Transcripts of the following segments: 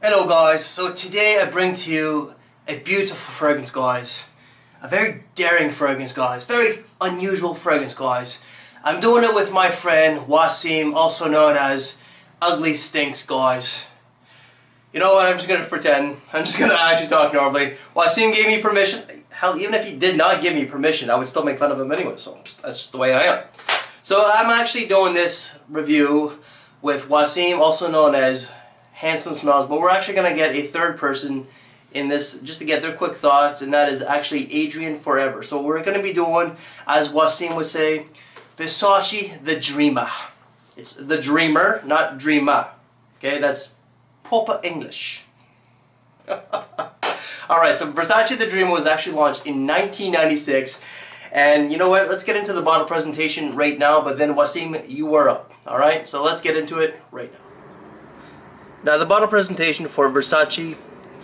Hello guys, so today I bring to you a beautiful fragrance guys. A very daring fragrance guys, very unusual fragrance guys. I'm doing it with my friend Waseem, also known as Ugly Stinks guys. You know what, I'm just going to pretend, I'm just going to actually talk normally. Waseem gave me permission, hell even if he did not give me permission I would still make fun of him anyway, so that's just the way I am. So I'm actually doing this review with Waseem, also known as Handsome Smells, but we're actually going to get a third person in this just to get their quick thoughts, and that is actually Adrian Forever. So we're going to be doing, as Waseem would say, Versace the Dreamer. It's the Dreamer, not Dreamer. Okay, that's proper English. Alright, so Versace the Dreamer was actually launched in 1996. And you know what, let's get into the bottle presentation right now, but then Waseem, you were up. Alright, so let's get into it right now. Now the bottle presentation for Versace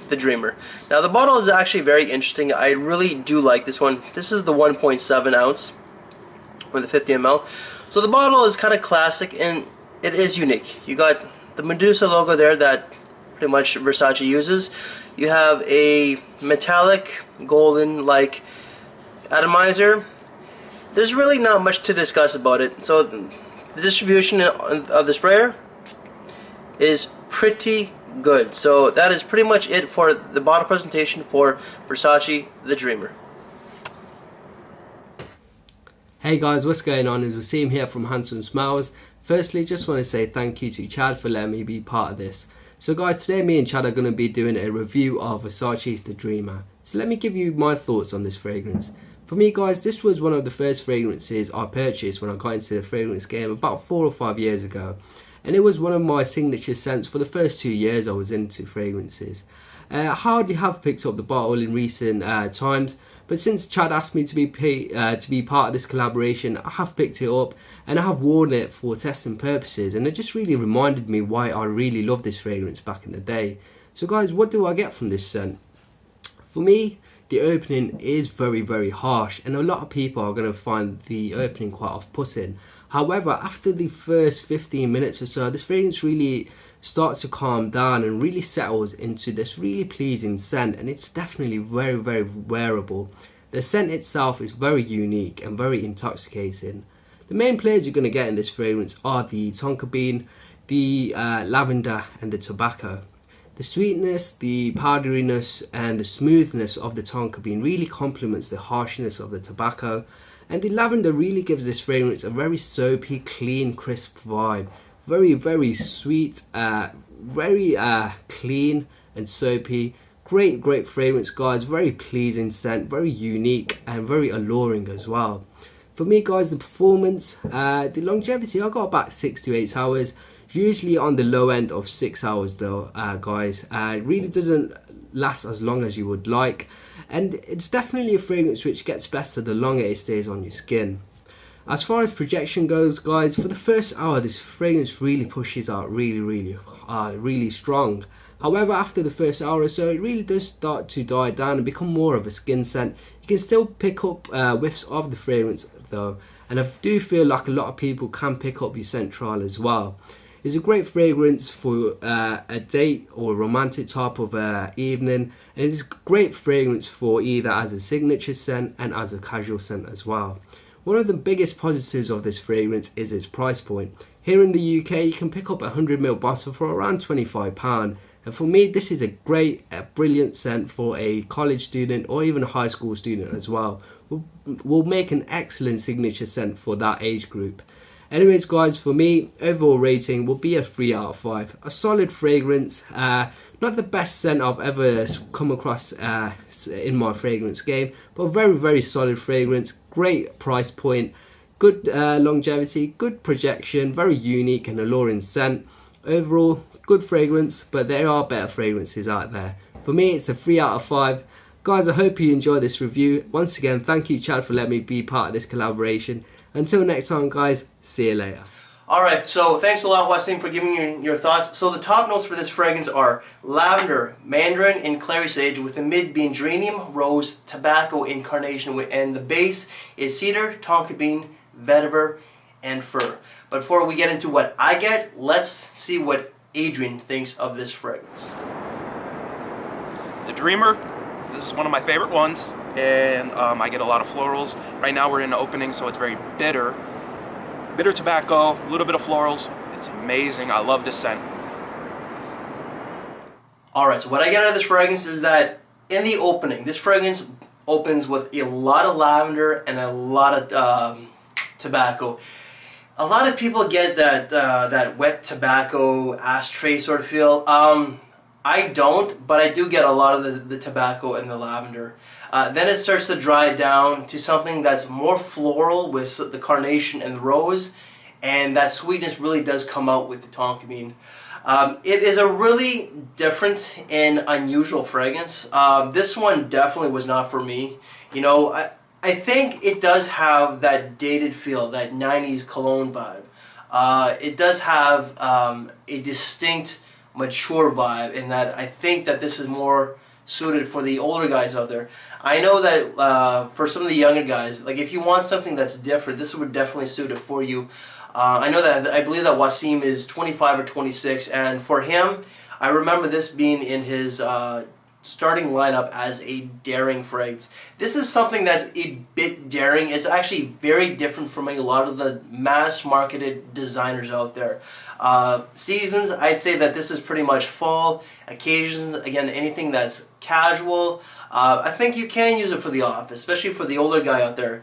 the Dreamer. Now the bottle is actually very interesting. I really do like this one. This is the 1.7 ounce or the 50 ml. So the bottle is kind of classic and it is unique. You got the Medusa logo there that pretty much Versace uses. You have a metallic golden like atomizer. There's really not much to discuss about it. So the distribution of the sprayer is pretty good. So that is pretty much it for the bottle presentation for Versace the Dreamer. Hey guys, what's going on? It's Waseem here from Handsome Smells. Firstly, just want to say thank you to Chad for letting me be part of this. So guys, today me and Chad are going to be doing a review of Versace's The Dreamer. So let me give you my thoughts on this fragrance. For me guys, this was one of the first fragrances I purchased when I got into the fragrance game about 4 or 5 years ago. And it was one of my signature scents for the first 2 years I was into fragrances. I hardly have picked up the bottle in recent times, but since Chad asked me to be part of this collaboration, I have picked it up and I have worn it for testing purposes, and it just really reminded me why I really loved this fragrance back in the day. So guys, what do I get from this scent? For me, the opening is very harsh, and a lot of people are going to find the opening quite off-putting. However, after the first 15 minutes or so, this fragrance really starts to calm down and really settles into this really pleasing scent, and it's definitely very wearable. The scent itself is very unique and very intoxicating. The main players you're going to get in this fragrance are the tonka bean, the lavender and the tobacco. The sweetness, the powderiness and the smoothness of the tonka bean really complements the harshness of the tobacco. And the lavender really gives this fragrance a very soapy, clean, crisp vibe. Very sweet, very clean and soapy. Great fragrance guys, very pleasing scent, very unique and very alluring as well. For me guys, the performance, the longevity, I got about 6 to 8 hours. Usually on the low end of 6 hours though guys. It really doesn't last as long as you would like, and it's definitely a fragrance which gets better the longer it stays on your skin. As far as projection goes guys, for the first hour this fragrance really pushes out really strong. However, after the first hour or so it really does start to die down and become more of a skin scent. You can still pick up whiffs of the fragrance though, and I do feel like a lot of people can pick up your scent trial as well. It's a great fragrance for a date or a romantic type of evening, and it's a great fragrance for either as a signature scent and as a casual scent as well. One of the biggest positives of this fragrance is its price point. Here in the UK you can pick up a 100ml bottle for around £25, and for me this is a brilliant scent for a college student or even a high school student as well. Will make an excellent signature scent for that age group. Anyways guys, for me, overall rating will be a 3 out of 5. A solid fragrance, not the best scent I've ever come across in my fragrance game, but very solid fragrance, great price point, good longevity, good projection, very unique and alluring scent. Overall, good fragrance, but there are better fragrances out there. For me, it's a 3 out of 5. Guys, I hope you enjoyed this review. Once again, thank you Chad for letting me be part of this collaboration. Until next time guys, see you later. Alright, so thanks a lot Waseem for giving me your thoughts. So the top notes for this fragrance are lavender, mandarin, and clary sage, with the mid being geranium, rose, tobacco, and carnation, and the base is cedar, tonka bean, vetiver, and fir. But before we get into what I get, let's see what Adrian thinks of this fragrance. The Dreamer, this is one of my favorite ones, and I get a lot of florals. Right now we're in the opening, so it's very bitter. Bitter tobacco, a little bit of florals. It's amazing. I love this scent. Alright, so what I get out of this fragrance is that in the opening, this fragrance opens with a lot of lavender and a lot of tobacco. A lot of people get that that wet tobacco ashtray sort of feel. I don't, but I do get a lot of the tobacco and the lavender. Then it starts to dry down to something that's more floral with the carnation and the rose, and that sweetness really does come out with the tonka bean. It is a really different and unusual fragrance. This one definitely was not for me. You know, I think it does have that dated feel, that 90s cologne vibe. It does have a distinct mature vibe in that I think that this is more suited for the older guys out there. I know that for some of the younger guys, like if you want something that's different, this would definitely suit it for you. I know that I believe that Waseem is 25 or 26, and for him, I remember this being in his starting lineup as a daring fragrance. This is something that's a bit daring. It's actually very different from a lot of the mass-marketed designers out there. Seasons, I'd say that this is pretty much fall. Occasions, again, anything that's casual. I think you can use it for the office, especially for the older guy out there.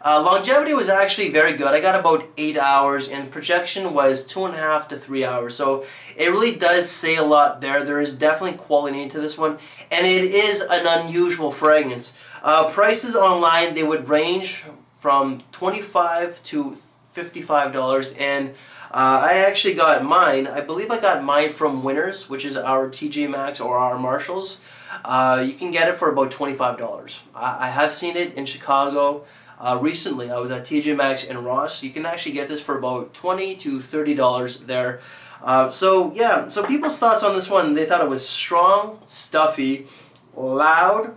Longevity was actually very good. I got about 8 hours, and projection was 2.5 to 3 hours. So it really does say a lot there. There is definitely quality to this one, and it is an unusual fragrance. Prices online, they would range from $25 to $55, and I actually got mine. I believe I got mine from Winners, which is our TJ Maxx or our Marshalls. You can get it for about $25. I have seen it in Chicago. Recently, I was at TJ Maxx and Ross. You can actually get this for about $20 to $30 there. So yeah, so people's thoughts on this one, they thought it was strong, stuffy, loud,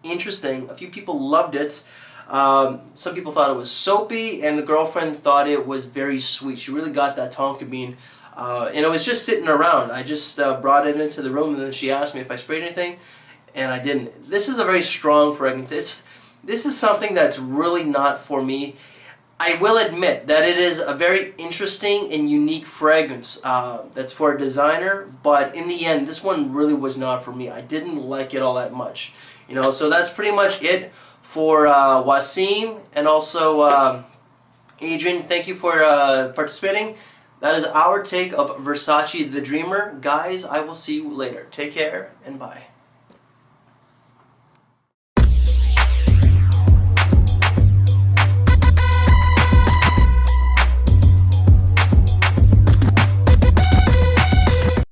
interesting. A few people loved it. Some people thought it was soapy, and the girlfriend thought it was very sweet. She really got that tonka bean. And it was just sitting around. I just brought it into the room, and then she asked me if I sprayed anything, and I didn't. This is a very strong fragrance. This is something that's really not for me. I will admit that it is a very interesting and unique fragrance that's for a designer, but in the end, this one really was not for me. I didn't like it all that much. You know, so that's pretty much it for Waseem, and also Adrian, thank you for participating. That is our take of Versace the Dreamer. Guys, I will see you later. Take care and bye.